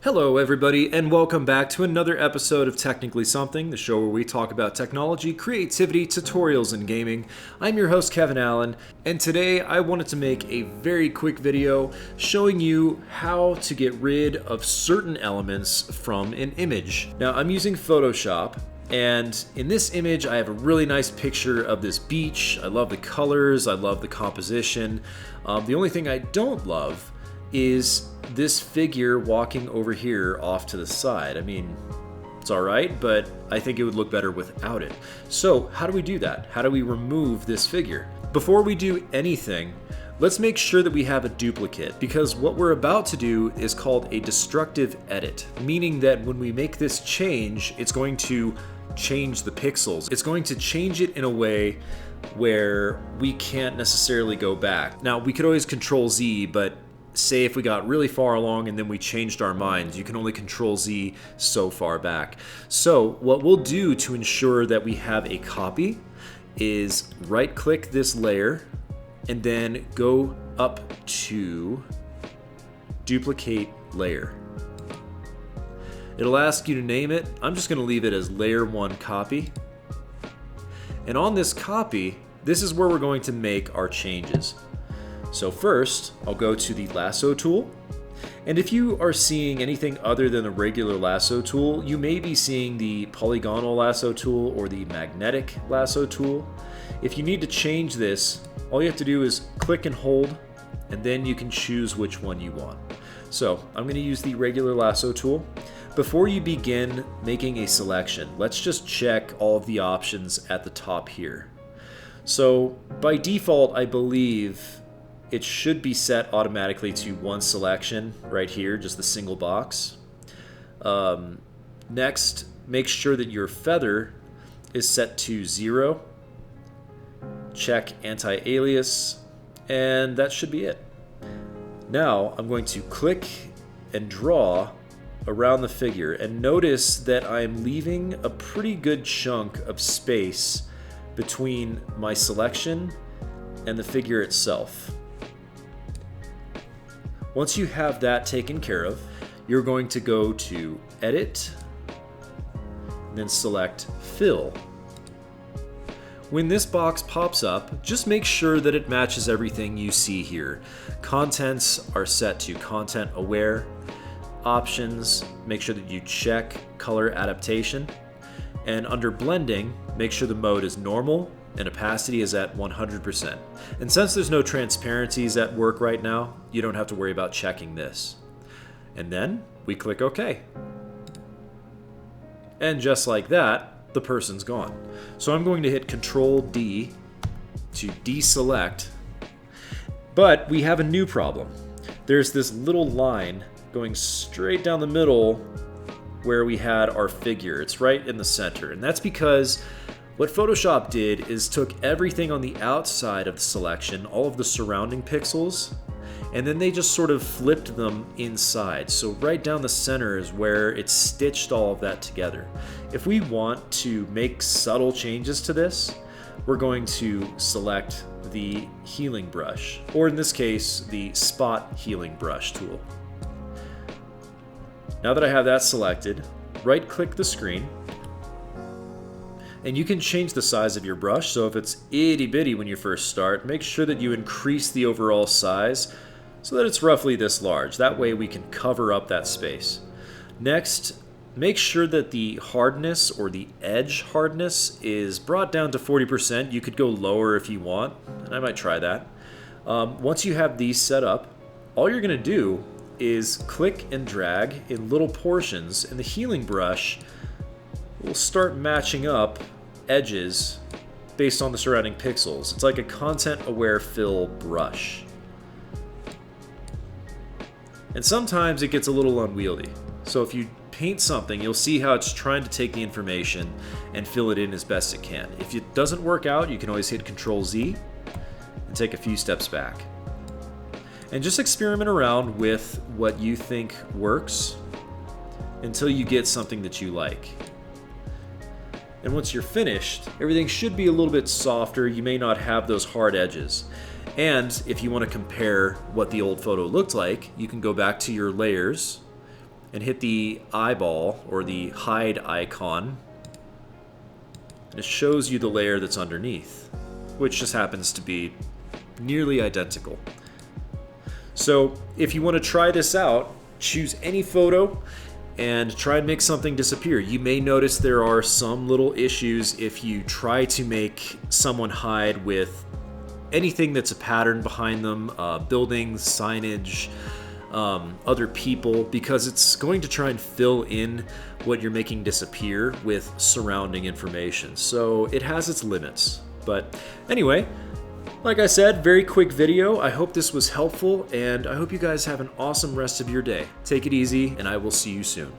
Hello, everybody, and welcome back to another episode of Technically Something, the show where we talk about technology, creativity, tutorials, and gaming. I'm your host, Kevin Allen, and today I wanted to make a very quick video showing you how to get rid of certain elements from an image. Now, I'm using Photoshop, and in this image, I have a really nice picture of this beach. I love the colors, I love the composition. The only thing I don't love is this figure walking over here off to the side. I mean, it's all right, but I think it would look better without it. So how do we do that? How do we remove this figure? Before we do anything, let's make sure that we have a duplicate, because what we're about to do is called a destructive edit, meaning that when we make this change, it's going to change the pixels. It's going to change it in a way where we can't necessarily go back. Now, we could always Control Z, but say if we got really far along and then we changed our minds, you can only Control Z so far back. So what we'll do to ensure that we have a copy is right click this layer and then go up to duplicate layer. It'll ask you to name it. I'm just going to leave it as layer 1 copy. And on this copy, this is where we're going to make our changes. So first, I'll go to the Lasso Tool. And if you are seeing anything other than the regular Lasso Tool, you may be seeing the Polygonal Lasso Tool or the Magnetic Lasso Tool. If you need to change this, all you have to do is click and hold, and then you can choose which one you want. So I'm going to use the regular Lasso Tool. Before you begin making a selection, let's just check all of the options at the top here. So by default, I believe it should be set automatically to one selection right here, just the single box. Next, make sure that your feather is set to 0. Check anti-alias, and that should be it. Now I'm going to click and draw around the figure, and notice that I'm leaving a pretty good chunk of space between my selection and the figure itself. Once you have that taken care of, you're going to go to Edit, and then select Fill. When this box pops up, just make sure that it matches everything you see here. Contents are set to Content Aware. Options, make sure that you check Color Adaptation. And under Blending, make sure the mode is Normal and opacity is at 100%. And since there's no transparencies at work right now, you don't have to worry about checking this. And then we click OK. And just like that, the person's gone. So I'm going to hit Control D to deselect. But we have a new problem. There's this little line going straight down the middle where we had our figure. It's right in the center. And that's because what Photoshop did is took everything on the outside of the selection, all of the surrounding pixels, and then they just sort of flipped them inside. So right down the center is where it stitched all of that together. If we want to make subtle changes to this, we're going to select the healing brush, or in this case, the spot healing brush tool. Now that I have that selected, right click the screen, and you can change the size of your brush. So if it's itty bitty when you first start, make sure that you increase the overall size so that it's roughly this large. That way we can cover up that space. Next, make sure that the hardness or the edge hardness is brought down to 40%. You could go lower if you want, and I might try that. Once you have these set up, all you're gonna do is click and drag in little portions, and the healing brush will start matching up edges based on the surrounding pixels. It's like a content-aware fill brush. And sometimes it gets a little unwieldy. So if you paint something, you'll see how it's trying to take the information and fill it in as best it can. If it doesn't work out, you can always hit Control Z and take a few steps back. And just experiment around with what you think works until you get something that you like. And once you're finished, everything should be a little bit softer. You may not have those hard edges. And if you want to compare what the old photo looked like, you can go back to your layers and hit the eyeball or the hide icon, and it shows you the layer that's underneath, which just happens to be nearly identical. So if you want to try this out, choose any photo and try and make something disappear. You may notice there are some little issues if you try to make someone hide with anything that's a pattern behind them, buildings, signage, other people, because it's going to try and fill in what you're making disappear with surrounding information. So it has its limits. But anyway, like I said, very quick video. I hope this was helpful, and I hope you guys have an awesome rest of your day. Take it easy, and I will see you soon.